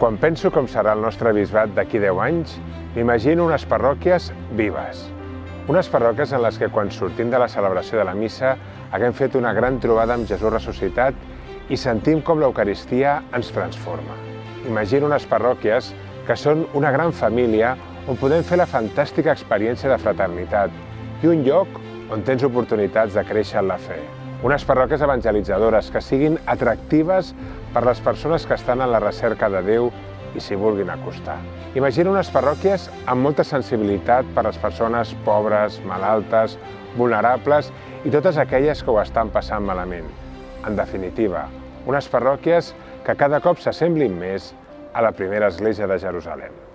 Quan penso com serà el nostre bisbat d'aquí 10 anys, m'imagino unes parròquies vives. Unes parròquies en les que quan sortim de la celebració de la missa haguem fet una gran trobada amb Jesús ressuscitat i sentim com l'Eucaristia ens transforma. Imagino unes parròquies que són una gran família on podem fer la fantàstica experiència de fraternitat i un lloc on tens oportunitats de créixer en la fe. Unes parròquies evangelitzadores que siguin atractives per les persones que estan en la recerca de Déu i s'hi vulguin acostar. Imagina unes parròquies amb molta sensibilitat per a les persones pobres, malaltes, vulnerables i totes aquelles que ho estan passant malament. En definitiva, unes parròquies que cada cop s'assemblin més a la primera església de Jerusalem.